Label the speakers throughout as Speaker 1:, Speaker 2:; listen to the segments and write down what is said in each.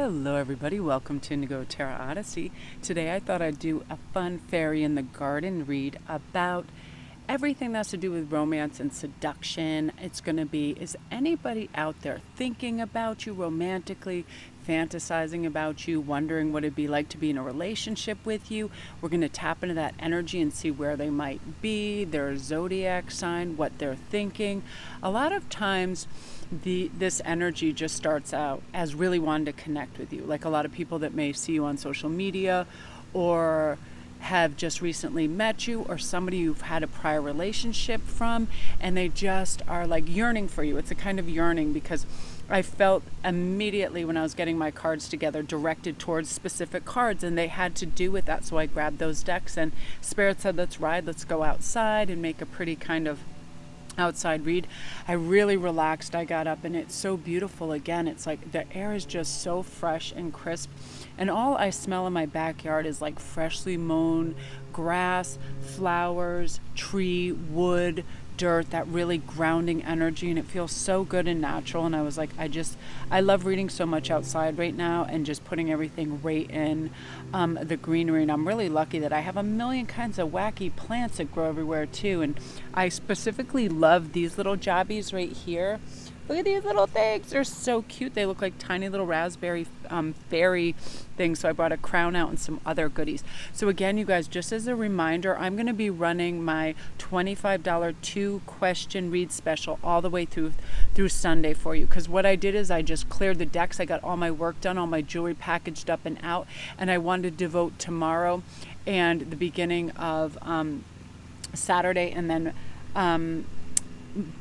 Speaker 1: Hello everybody, welcome to Indigo Tarot Odyssey. Today I thought I'd do a fun fairy in the garden read about everything that has to do with romance and seduction. It's going to be, is anybody out there thinking about you romantically, fantasizing about you, wondering what it'd be like to be in a relationship with you? We're going to tap into that energy and see where they might be, their zodiac sign, what they're thinking. A lot of times this energy just starts out as really wanting to connect with you, like a lot of people that may see you on social media or have just recently met you, or somebody you've had a prior relationship from, and they just are like yearning for you. It's a kind of yearning, because I felt immediately when I was getting my cards together directed towards specific cards, and they had to do with that. So I grabbed those decks, and Spirit said, let's ride, let's go outside and make a pretty kind of outside read. I really relaxed. I got up and it's so beautiful again. It's like the air is just so fresh and crisp, and all I smell in my backyard is like freshly mown grass, flowers, tree, wood, dirt, that really grounding energy, and it feels so good and natural. And I was like, I love reading so much outside right now and just putting everything right in the greenery. And I'm really lucky that I have a million kinds of wacky plants that grow everywhere too. And I specifically love these little jobbies right here. Look at these little things. They're so cute. They look like tiny little raspberry fairy things. So I brought a crown out and some other goodies. So again, you guys, just as a reminder, I'm going to be running my $25 2-question read special all the way through Sunday for you. Because what I did is I just cleared the decks. I got all my work done, all my jewelry packaged up and out. And I wanted to devote tomorrow and the beginning of Saturday and then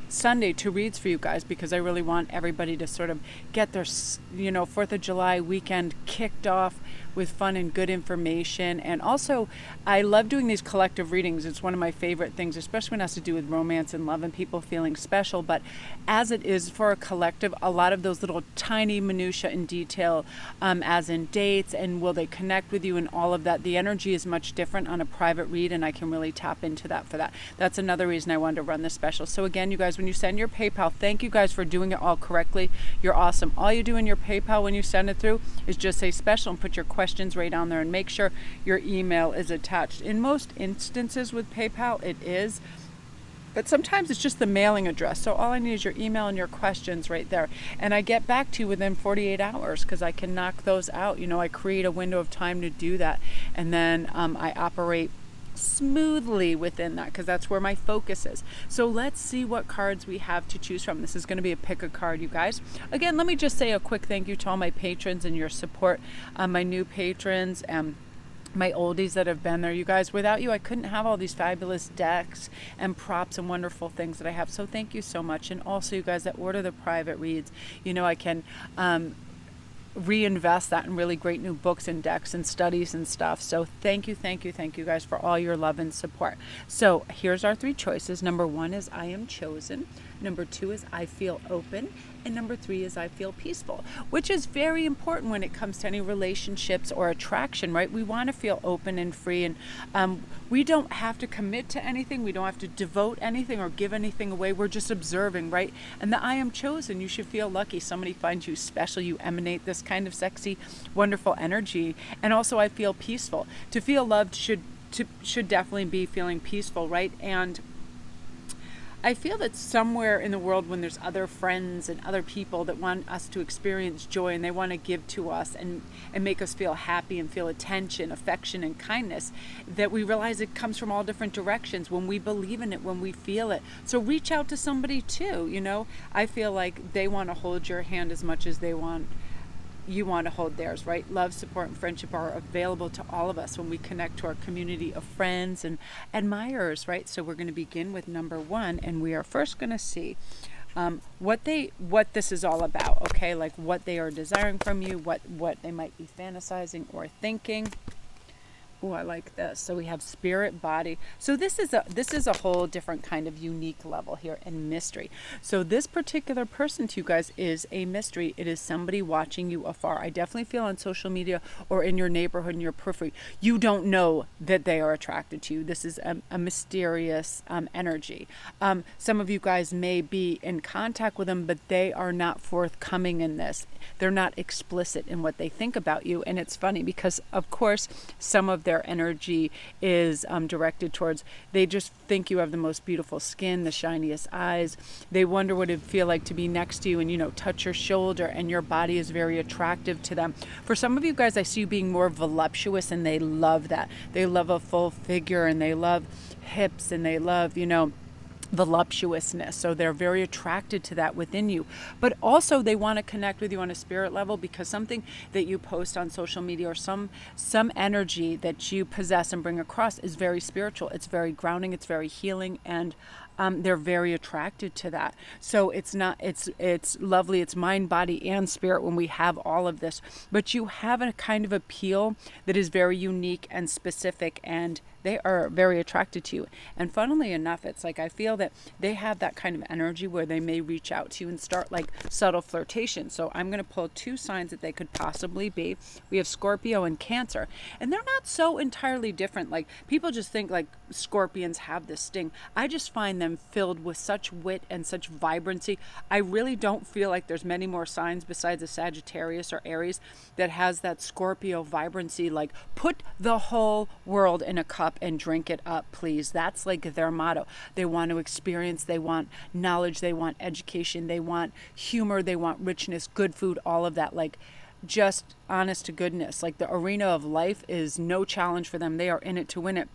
Speaker 1: Sunday to reads for you guys, because I really want everybody to sort of get their 4th of July weekend kicked off with fun and good information. And also, I love doing these collective readings. It's one of my favorite things, especially when it has to do with romance and love and people feeling special. But as it is for a collective, a lot of those little tiny minutia in detail, as in dates and will they connect with you and all of that, the energy is much different on a private read, and I can really tap into that for that. That's another reason I wanted to run this special. So again, you guys, when you send your PayPal, thank you guys for doing it all correctly. You're awesome. All you do in your PayPal when you send it through is just say special and put your questions right on there, and make sure your email is attached. In most instances with PayPal, it is, but sometimes it's just the mailing address. So all I need is your email and your questions right there. And I get back to you within 48 hours because I can knock those out. I create a window of time to do that. And then I operate smoothly within that, because that's where my focus is. So let's see what cards we have to choose from. This is going to be a pick a card, you guys. Again, let me just say a quick thank you to all my patrons and your support, my new patrons and my oldies that have been there. You guys, without you, I couldn't have all these fabulous decks and props and wonderful things that I have. So thank you so much. And also, you guys that order the private reads, I can reinvest that in really great new books and decks and studies and stuff. So thank you guys for all your love and support. So here's our 3 choices. Number 1 is I am chosen. Number 2 is I feel open. And number 3 is I feel peaceful, which is very important when it comes to any relationships or attraction, right? We want to feel open and free, and we don't have to commit to anything. We don't have to devote anything or give anything away. We're just observing, right? And the I am chosen, you should feel lucky. Somebody finds you special. You emanate this kind of sexy, wonderful energy. And also I feel peaceful. To feel loved should definitely be feeling peaceful, right? And I feel that somewhere in the world, when there's other friends and other people that want us to experience joy and they want to give to us and make us feel happy and feel attention, affection, and kindness, that we realize it comes from all different directions when we believe in it, when we feel it. So reach out to somebody too. I feel like they want to hold your hand as much as you want to hold theirs, right? Love, support, and friendship are available to all of us when we connect to our community of friends and admirers, right? So we're going to begin with number 1, and we are first going to see what this is all about, okay? Like what they are desiring from you, what they might be fantasizing or thinking. Oh, I like this. So we have spirit, body. So this is a whole different kind of unique level here in mystery. So this particular person to you guys is a mystery. It is somebody watching you afar. I definitely feel on social media or in your neighborhood, in your periphery, you don't know that they are attracted to you. This is a mysterious energy. Some of you guys may be in contact with them, but they are not forthcoming in this. They're not explicit in what they think about you. And it's funny because, of course, some of their energy is directed towards, they just think you have the most beautiful skin, the shiniest eyes. They wonder what it'd feel like to be next to you and, you know, touch your shoulder, and your body is very attractive to them. For some of you guys, I see you being more voluptuous, and they love that. They love a full figure, and they love hips, and they love, you know, voluptuousness. So they're very attracted to that within you, but also they want to connect with you on a spirit level, because something that you post on social media or some energy that you possess and bring across is very spiritual. It's very grounding, it's very healing, and they're very attracted to that. So it's lovely. It's mind, body, and spirit when we have all of this, but you have a kind of appeal that is very unique and specific, and they are very attracted to you. And funnily enough, it's like, I feel that they have that kind of energy where they may reach out to you and start like subtle flirtation. So I'm going to pull 2 signs that they could possibly be. We have Scorpio and Cancer, and they're not so entirely different. Like, people just think like Scorpions have this sting. I just find them filled with such wit and such vibrancy. I really don't feel like there's many more signs besides a Sagittarius or Aries that has that Scorpio vibrancy. Like, put the whole world in a cup and drink it up, please. That's like their motto. They want to experience, they want knowledge, they want education, they want humor, they want richness, good food, all of that. Like, just honest to goodness. Like, the arena of life is no challenge for them. They are in it to win it.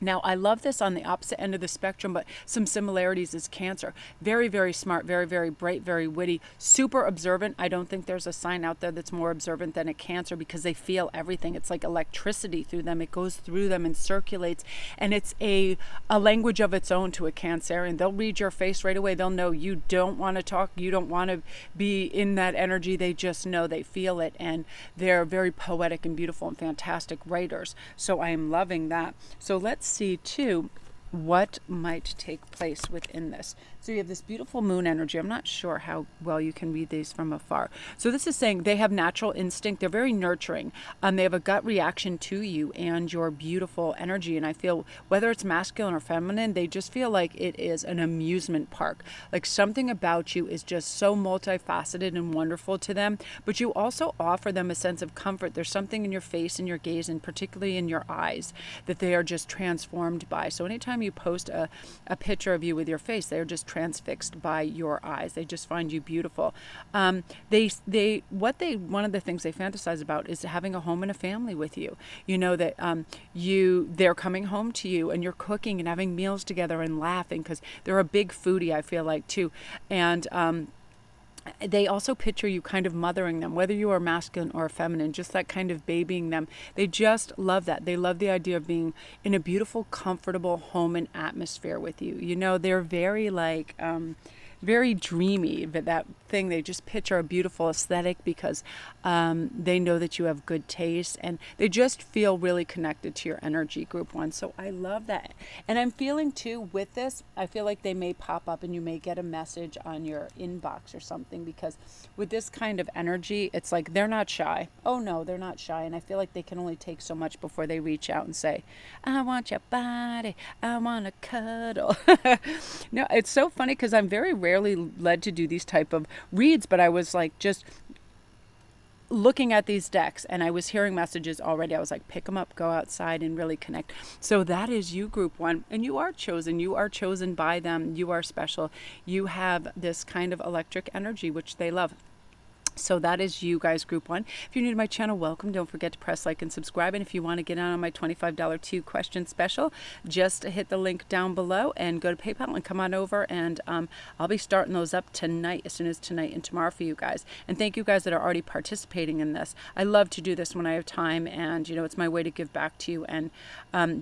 Speaker 1: Now, I love this on the opposite end of the spectrum, but some similarities is Cancer. Very, very smart, very, very bright, very witty, super observant. I don't think there's a sign out there that's more observant than a Cancer, because they feel everything. It's like electricity through them. It goes through them and circulates, and it's a language of its own to a Cancerian. They'll read your face right away. They'll know you don't want to talk. You don't want to be in that energy. They just know, they feel it, and they're very poetic and beautiful and fantastic writers. So I am loving that. So let's see too what might take place within this. So you have this beautiful moon energy. I'm not sure how well you can read these from afar. So this is saying they have natural instinct. They're very nurturing. They have a gut reaction to you and your beautiful energy. And I feel whether it's masculine or feminine, they just feel like it is an amusement park. Like, something about you is just so multifaceted and wonderful to them. But you also offer them a sense of comfort. There's something in your face and your gaze, and particularly in your eyes, that they are just transformed by. So anytime you post a picture of you with your face, they are just transfixed by your eyes. They just find you beautiful. One of the things they fantasize about is having a home and a family with you. You know that they're coming home to you and you're cooking and having meals together and laughing, because they're a big foodie, I feel like, too. And they also picture you kind of mothering them, whether you are masculine or feminine, just that kind of babying them. They just love that. They love the idea of being in a beautiful, comfortable home and atmosphere with you. You know, they're very like, very dreamy, but that thing, they just picture a beautiful aesthetic, because they know that you have good taste, and they just feel really connected to your energy, group 1. So I love that. And I'm feeling too with this, I feel like they may pop up and you may get a message on your inbox or something, because with this kind of energy, it's like they're not shy. Oh no, they're not shy. And I feel like they can only take so much before they reach out and say, I want your body, I want to cuddle. No, it's so funny, because I'm very rarely led to do these type of reads, but I was like just looking at these decks and I was hearing messages already. I was like, pick them up, go outside and really connect. So that is you, group 1, and you are chosen. You are chosen by them. You are special. You have this kind of electric energy, which they love. So that is you guys, group 1. If you're new to my channel, welcome. Don't forget to press like and subscribe. And if you want to get on my $25 2-question special, just hit the link down below and go to PayPal and come on over. And I'll be starting those up tonight, as soon as tonight and tomorrow for you guys. And thank you guys that are already participating in this. I love to do this when I have time, and you know, it's my way to give back to you. And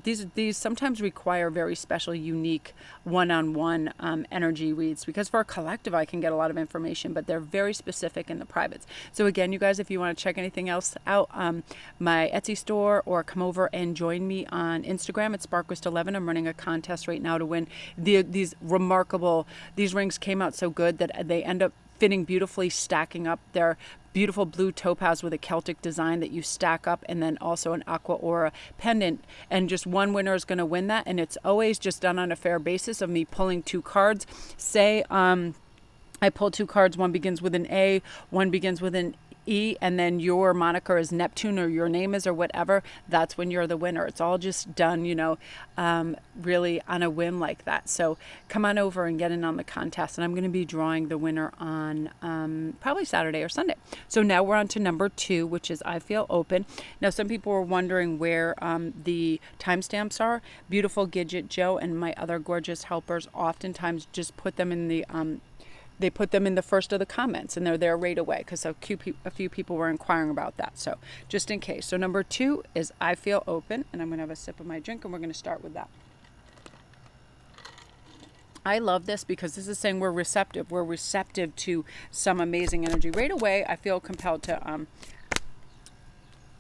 Speaker 1: these sometimes require very special, unique one-on-one energy reads, because for a collective I can get a lot of information, but they're very specific in the privates. So again, you guys, if you want to check anything else out, my Etsy store, or come over and join me on Instagram at Sparkwist11. I'm running a contest right now to win these remarkable, these rings came out so good that they end up fitting beautifully, stacking up. They're beautiful blue topaz with a Celtic design that you stack up, and then also an aqua aura pendant, and just one winner is going to win that. And it's always just done on a fair basis of me pulling 2 cards. Say I pull 2 cards, one begins with an A, one begins with an E, and then your moniker is Neptune, or your name is, or whatever. That's when you're the winner. It's all just done, really on a whim like that. So come on over and get in on the contest, and I'm going to be drawing the winner on probably Saturday or Sunday. So now we're on to number 2, which is I Feel Open. Now, some people were wondering where the timestamps are. Beautiful Gidget Joe and my other gorgeous helpers oftentimes just put them in the they put them in the first of the comments, and they're there right away, because a few people were inquiring about that. So just in case. So number 2 is I Feel Open, and I'm going to have a sip of my drink, and we're going to start with that. I love this because this is saying we're receptive. We're receptive to some amazing energy. Right away, I feel compelled to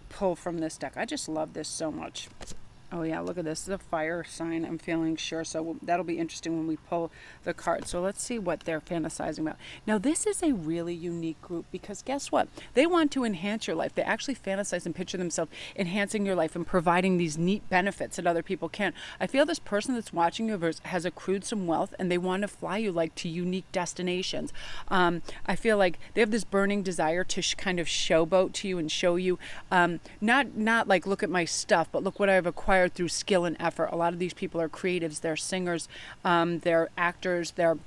Speaker 1: pull from this deck. I just love this so much. Oh yeah, look at this. This is a fire sign, I'm feeling sure. So that'll be interesting when we pull the card. So let's see what they're fantasizing about. Now, this is a really unique group, because guess what? They want to enhance your life. They actually fantasize and picture themselves enhancing your life and providing these neat benefits that other people can't. I feel this person that's watching you has accrued some wealth, and they want to fly you like to unique destinations. I feel like they have this burning desire to kind of showboat to you and show you, not like, look at my stuff, but look what I've acquired through skill and effort. A lot of these people are creatives, they're singers, they're actors, they're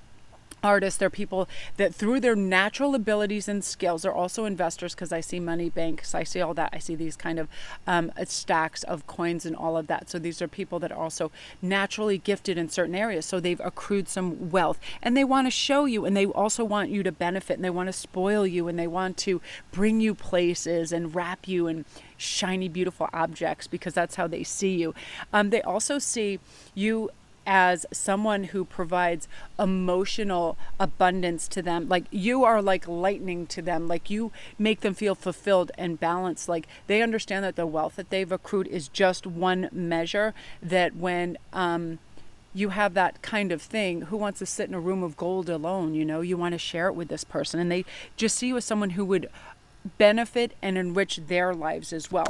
Speaker 1: artists, they're people that through their natural abilities and skills, they're also investors, because I see money banks, I see all that, I see these kind of stacks of coins and all of that. So these are people that are also naturally gifted in certain areas, so they've accrued some wealth, and they want to show you, and they also want you to benefit, and they want to spoil you, and they want to bring you places and wrap you in shiny, beautiful objects, because that's how they see you. They also see you as someone who provides emotional abundance to them. Like, you are like lightning to them. Like, you make them feel fulfilled and balanced. Like, they understand that the wealth that they've accrued is just one measure, that when you have that kind of thing, who wants to sit in a room of gold alone? You want to share it with this person, and they just see you as someone who would benefit and enrich their lives as well.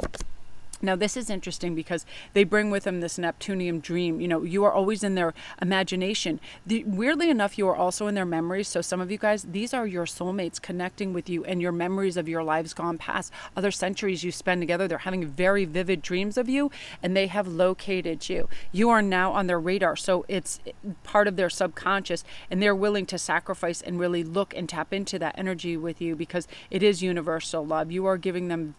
Speaker 1: Now, this is interesting because they bring with them this Neptunian dream. You are always in their imagination. Weirdly enough, you are also in their memories. So some of you guys, these are your soulmates connecting with you, and your memories of your lives gone past, other centuries you spend together. They're having very vivid dreams of you, and they have located you. You are now on their radar. So it's part of their subconscious, and they're willing to sacrifice and really look and tap into that energy with you, because it is universal love. You are giving them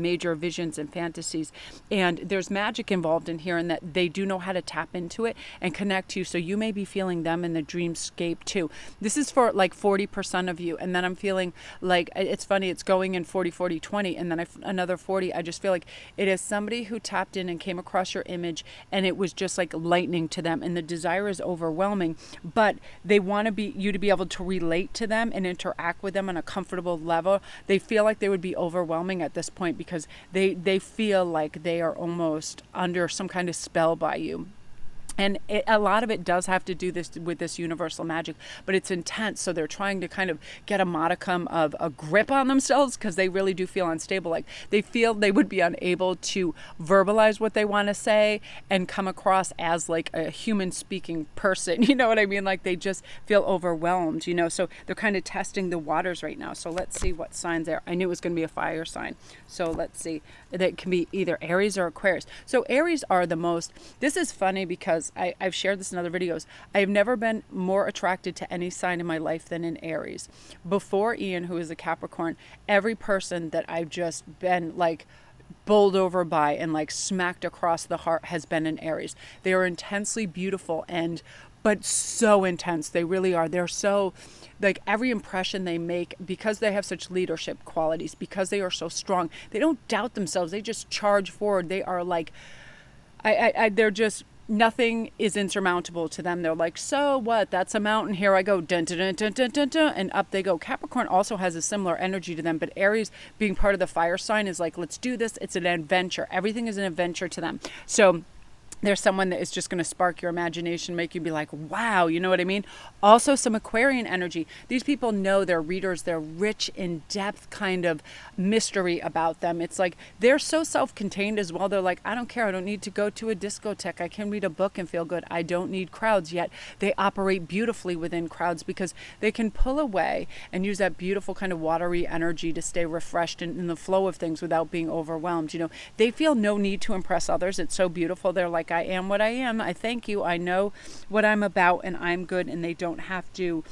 Speaker 1: major visions and fantasies, and there's magic involved in here, in that they do know how to tap into it and connect to you. So you may be feeling them in the dreamscape too. This is for like 40% of you, and then I'm feeling like, it's funny, it's going in 40 40 20, and then another 40. I just feel like it is somebody who tapped in and came across your image, and it was just like lightning to them, and the desire is overwhelming, but they want you to be able to relate to them and interact with them on a comfortable level. They feel like they would be overwhelming at this point, because they feel like they are almost under some kind of spell by you. And a lot of it does have to do with this universal magic, but it's intense. So they're trying to kind of get a modicum of a grip on themselves, because they really do feel unstable. Like, they feel they would be unable to verbalize what they want to say and come across as like a human speaking person. You know what I mean? Like, they just feel overwhelmed, so they're kind of testing the waters right now. So let's see what signs there. I knew it was going to be a fire sign. So let's see. That can be either Aries or Aquarius. So Aries are the most, this is funny because I've shared this in other videos. I've never been more attracted to any sign in my life than in Aries. Before Ian, who is a Capricorn, every person that I've just been like bowled over by and like smacked across the heart has been in Aries. They are intensely beautiful, but so intense. They really are. They're so, like, every impression they make, because they have such leadership qualities, because they are so strong, they don't doubt themselves. They just charge forward. They are like, they're just nothing is insurmountable to them. They're like, so what? That's a mountain. Here I go. Dun, dun, dun, dun, dun, dun, dun, and up they go. Capricorn also has a similar energy to them, but Aries, being part of the fire sign, is like, let's do this. It's an adventure. Everything is an adventure to them. So there's someone that is just going to spark your imagination, make you be like, wow, you know what I mean? Also some Aquarian energy. These people know they're readers. They're rich in depth kind of mystery about them. It's like they're so self-contained as well. They're like, I don't care. I don't need to go to a discotheque. I can read a book and feel good. I don't need crowds yet. They operate beautifully within crowds because they can pull away and use that beautiful kind of watery energy to stay refreshed in the flow of things without being overwhelmed. You know, they feel no need to impress others. It's so beautiful. They're like, I am what I am. I thank you. I know what I'm about and I'm good, and they don't have to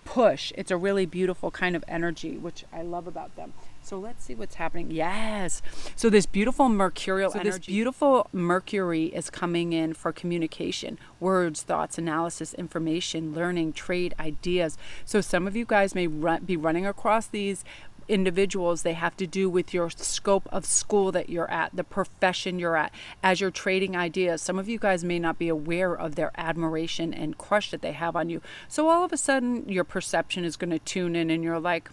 Speaker 1: push. It's a really beautiful kind of energy, which I love about them. So let's see what's happening. Yes. So this beautiful mercurial energy. This beautiful Mercury is coming in for communication, words, thoughts, analysis, information, learning, trade, ideas. So some of you guys may be running across these individuals. They have to do with your scope of school that you're at, the profession you're at, as you're trading ideas. Some of you guys may not be aware of their admiration and crush that they have on you. So all of a sudden your perception is going to tune in and you're like,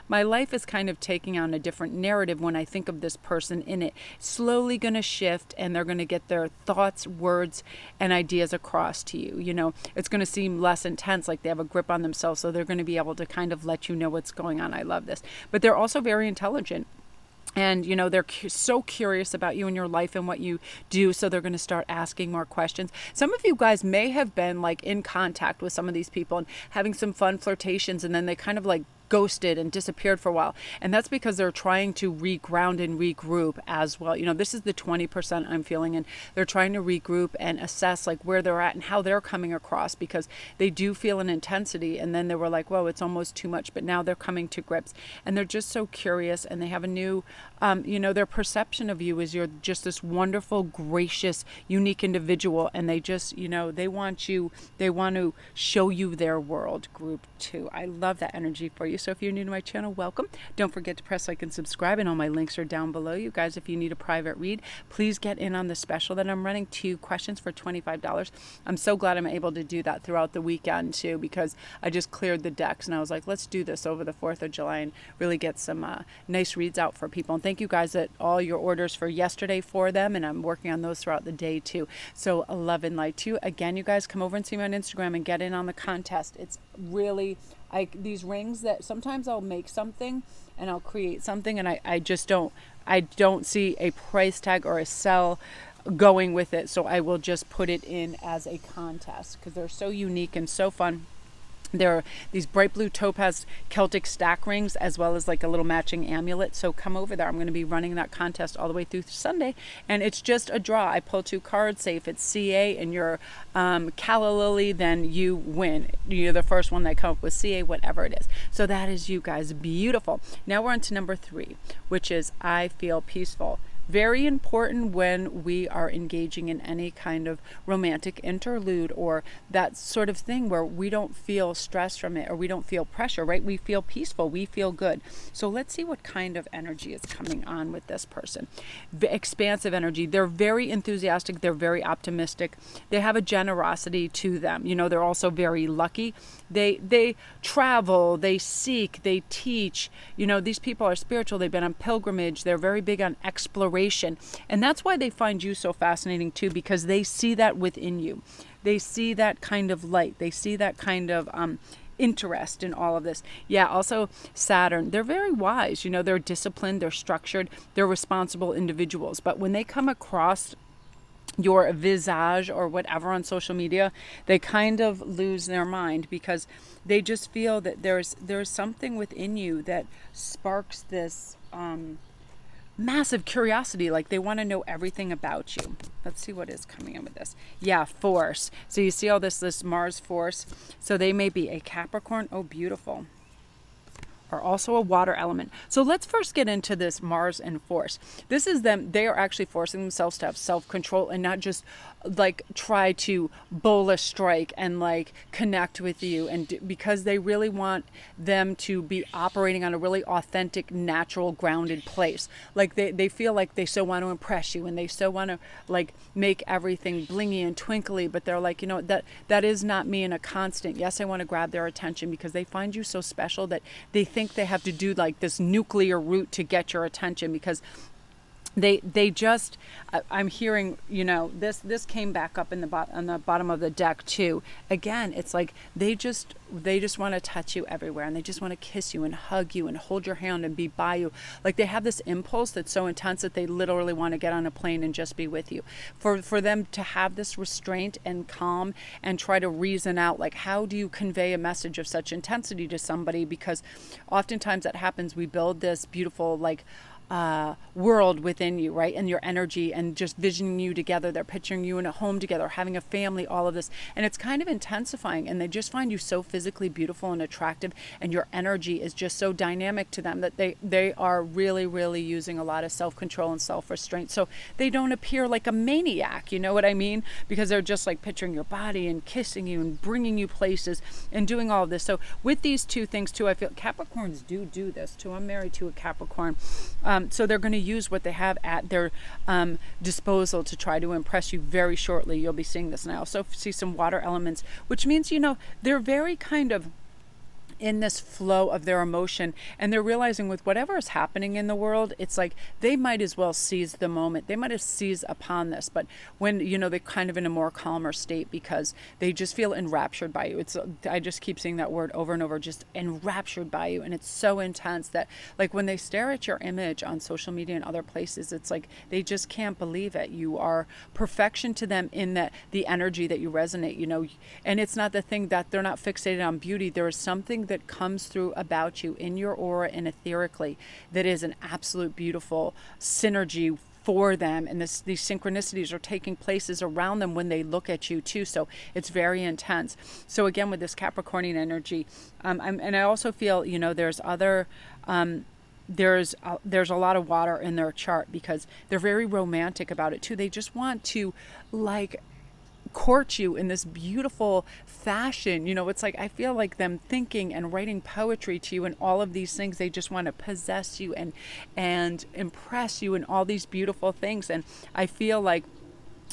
Speaker 1: my life is kind of taking on a different narrative when I think of this person in it. Slowly going to shift, and they're going to get their thoughts, words, and ideas across to you. You know, it's going to seem less intense, like they have a grip on themselves, so they're going to be able to kind of let you know what's going on. I love this. But they're also very intelligent. And, you know, they're so curious about you and your life and what you do. So they're going to start asking more questions. Some of you guys may have been like in contact with some of these people and having some fun flirtations, and then they kind of like ghosted and disappeared for a while. And that's because they're trying to reground and regroup as well. You know, this is the 20% I'm feeling, and they're trying to regroup and assess like where they're at and how they're coming across, because they do feel an intensity. And then they were like, whoa, it's almost too much. But now they're coming to grips, and they're just so curious, and they have a new, you know, their perception of you is you're just this wonderful, gracious, unique individual. And they just, you know, they want to show you their world. Group 2. I love that energy for you. So if you're new to my channel, welcome. Don't forget to press like and subscribe, and all my links are down below. You guys, if you need a private read, please get in on the special that I'm running, 2 questions for $25. I'm so glad I'm able to do that throughout the weekend too, because I just cleared the decks and I was like, let's do this over the 4th of July and really get some nice reads out for people. And thank you guys at all your orders for yesterday for them, and I'm working on those throughout the day too. So love and light to you. Again, you guys come over and see me on Instagram and get in on the contest. It's really these rings that sometimes I'll make something and I'll create something, and I just don't see a price tag or a sell going with it. So I will just put it in as a contest because they're so unique and so fun. There are these bright blue topaz Celtic stack rings, as well as like a little matching amulet. So come over there. I'm going to be running that contest all the way through Sunday. And it's just a draw. I pull 2 cards. Say if it's CA and you're Calla Lily, then you win. You're the first one that come up with CA, whatever it is. So that is you guys. Beautiful. Now we're on to number 3, which is I feel peaceful. Very important when we are engaging in any kind of romantic interlude or that sort of thing where we don't feel stress from it or we don't feel pressure, right? We feel peaceful. We feel good. So let's see what kind of energy is coming on with this person. Expansive energy. They're very enthusiastic. They're very optimistic. They have a generosity to them. You know, they're also very lucky. They travel, they seek, they teach. You know, these people are spiritual. They've been on pilgrimage. They're very big on exploration. And that's why they find you so fascinating too, because they see that within you. They see that kind of light. They see that kind of interest in all of this. Yeah, also Saturn. They're very wise. You know, they're disciplined, they're structured, they're responsible individuals. But when they come across your visage or whatever on social media, they kind of lose their mind because they just feel that there's something within you that sparks this massive curiosity, like they want to know everything about you. Let's see what is coming in with this. Yeah, force. So you see all this Mars force. So they may be a Capricorn. Oh, beautiful. are also a water element. So let's first get into this Mars and force. This is them. They are actually forcing themselves to have self-control and not just like try to bowl a strike and like connect with you, and because they really want them to be operating on a really authentic, natural, grounded place. Like they feel like they so want to impress you and they so want to like make everything blingy and twinkly, but they're like, that is not me in a constant. Yes, I want to grab their attention because they find you so special that they think they have to do like this nuclear route to get your attention, because they just, I'm hearing, this came back up on the bottom of the deck too. Again, it's like they just want to touch you everywhere, and they just want to kiss you and hug you and hold your hand and be by you. Like they have this impulse that's so intense that they literally want to get on a plane and just be with you. For them to have this restraint and calm and try to reason out, like, how do you convey a message of such intensity to somebody? Because oftentimes that happens. We build this beautiful, like, world within you, right? And your energy, and just visioning you together. They're picturing you in a home together, having a family, all of this. And it's kind of intensifying, and they just find you so physically beautiful and attractive, and your energy is just so dynamic to them that they are really, really using a lot of self-control and self-restraint. So they don't appear like a maniac, you know what I mean? Because they're just like picturing your body and kissing you and bringing you places and doing all of this. So with these two things too, I feel Capricorns do this too. I'm married to a Capricorn. So they're going to use what they have at their disposal to try to impress you very shortly. You'll be seeing this. And I also see some water elements, which means, they're very kind of in this flow of their emotion, and they're realizing with whatever is happening in the world, it's like they might as well seize the moment. They might have seized upon this, but when they're kind of in a more calmer state, because they just feel enraptured by you. I just keep seeing that word over and over, just enraptured by you. And it's so intense that like when they stare at your image on social media and other places, it's like they just can't believe it. You are perfection to them in that the energy that you resonate, and it's not the thing that they're not fixated on beauty. There is something that comes through about you in your aura and etherically that is an absolute beautiful synergy for them, and these synchronicities are taking places around them when they look at you too. So it's very intense. So again, with this Capricornian energy, and I also feel there's other there's a lot of water in their chart, because they're very romantic about it too. They just want to like court you in this beautiful fashion. It's like I feel like them thinking and writing poetry to you and all of these things. They just want to possess you and impress you in all these beautiful things. And I feel like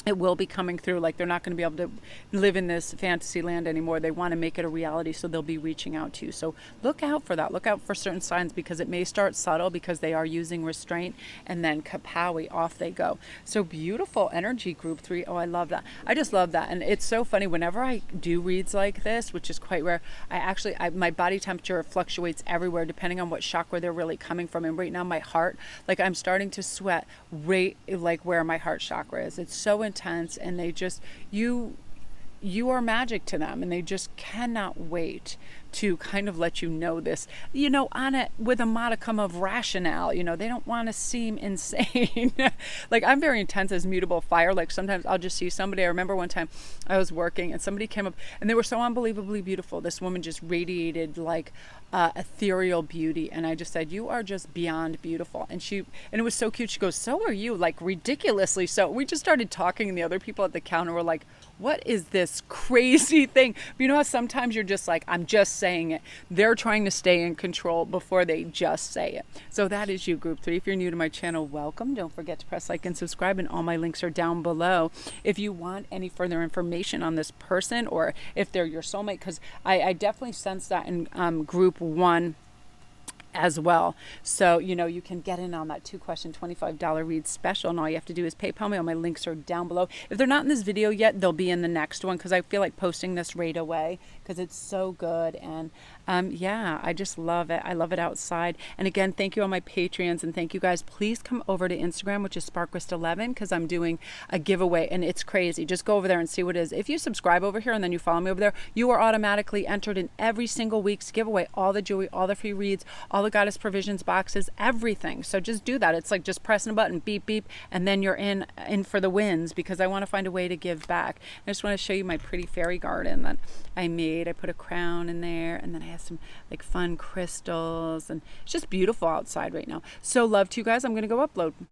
Speaker 1: it will be coming through. Like they're not going to be able to live in this fantasy land anymore. They want to make it a reality, so they'll be reaching out to you. So look out for that. Look out for certain signs, because it may start subtle because they are using restraint, and then kapowie, off they go. So beautiful energy, group 3. Oh, I love that. I just love that. And it's so funny, whenever I do reads like this, which is quite rare, my body temperature fluctuates everywhere depending on what chakra they're really coming from. And right now my heart, like I'm starting to sweat right like where my heart chakra is. It's so intense, and they just you are magic to them, and they just cannot wait to kind of let you know this, on it with a modicum of rationale. They don't want to seem insane. Like I'm very intense as mutable fire. Like sometimes I'll just see somebody. I remember one time I was working and somebody came up and they were so unbelievably beautiful. This woman just radiated like ethereal beauty, and I just said, you are just beyond beautiful. And it was so cute. She goes, so are you, like ridiculously so. We just started talking, and the other people at the counter were like, what is this crazy thing? But how sometimes you're just like, I'm just saying it. They're trying to stay in control before they just say it. So that is you, group 3. If you're new to my channel, welcome. Don't forget to press like and subscribe, and all my links are down below. If you want any further information on this person, or if they're your soulmate, because I definitely sense that in group 1 as well. So, you can get in on that 2-question $25 read special, and all you have to do is PayPal me. All my links are down below. If they're not in this video yet, they'll be in the next one, because I feel like posting this right away because it's so good. And yeah, I just love it. I love it outside. And again, thank you all my Patreons, and thank you guys. Please come over to Instagram, which is Sparkwist11, because I'm doing a giveaway, and it's crazy. Just go over there and see what it is. If you subscribe over here and then you follow me over there, you are automatically entered in every single week's giveaway. All the jewelry, all the free reads, all the goddess provisions boxes, everything. So just do that. It's like just pressing a button, beep beep, and then you're in for the wins, because I want to find a way to give back. I just want to show you my pretty fairy garden that I made. I put a crown in there, and then I have some like fun crystals, and it's just beautiful outside right now. So love to you guys. I'm going to go upload.